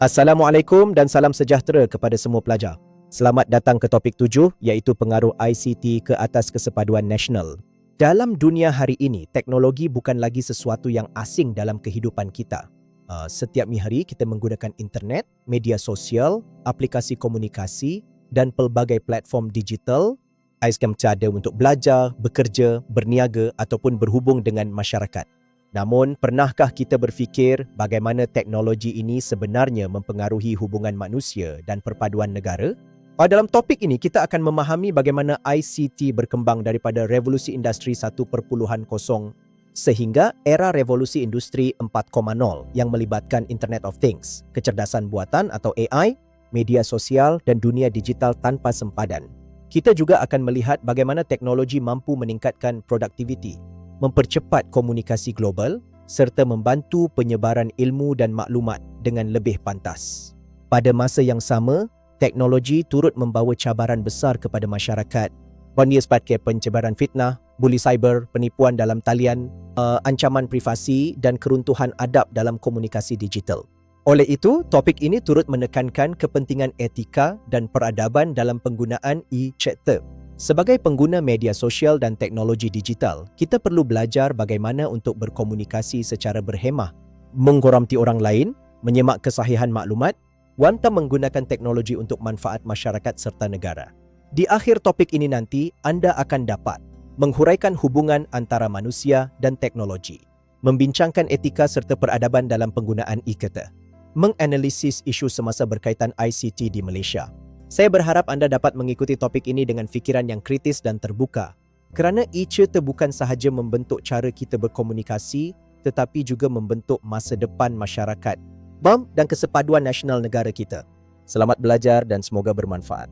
Assalamualaikum dan salam sejahtera kepada semua pelajar. Selamat datang ke topik 7 iaitu pengaruh ICT ke atas kesepaduan nasional. Dalam dunia hari ini, teknologi bukan lagi sesuatu yang asing dalam kehidupan kita. Setiap hari kita menggunakan internet, media sosial, aplikasi komunikasi dan pelbagai platform digital ada untuk belajar, bekerja, berniaga ataupun berhubung dengan masyarakat. Namun, pernahkah kita berfikir bagaimana teknologi ini sebenarnya mempengaruhi hubungan manusia dan perpaduan negara? Dalam topik ini, kita akan memahami bagaimana ICT berkembang daripada revolusi industri 1.0 sehingga era revolusi industri 4.0 yang melibatkan Internet of Things, kecerdasan buatan atau AI, media sosial dan dunia digital tanpa sempadan. Kita juga akan melihat bagaimana teknologi mampu meningkatkan produktiviti, mempercepat komunikasi global serta membantu penyebaran ilmu dan maklumat dengan lebih pantas. Pada masa yang sama, teknologi turut membawa cabaran besar kepada masyarakat. Seperti pencebaran fitnah, buli cyber, penipuan dalam talian, ancaman privasi dan keruntuhan adab dalam komunikasi digital. Oleh itu, topik ini turut menekankan kepentingan etika dan peradaban dalam penggunaan e-chat. Sebagai pengguna media sosial dan teknologi digital, kita perlu belajar bagaimana untuk berkomunikasi secara berhemah, menghormati orang lain, menyemak kesahihan maklumat, serta menggunakan teknologi untuk manfaat masyarakat serta negara. Di akhir topik ini nanti, anda akan dapat menghuraikan hubungan antara manusia dan teknologi, membincangkan etika serta peradaban dalam penggunaan e-kata, menganalisis isu semasa berkaitan ICT di Malaysia. Saya berharap anda dapat mengikuti topik ini dengan fikiran yang kritis dan terbuka kerana e-cerita bukan sahaja membentuk cara kita berkomunikasi tetapi juga membentuk masa depan masyarakat dan kesepaduan nasional negara kita. Selamat belajar dan semoga bermanfaat.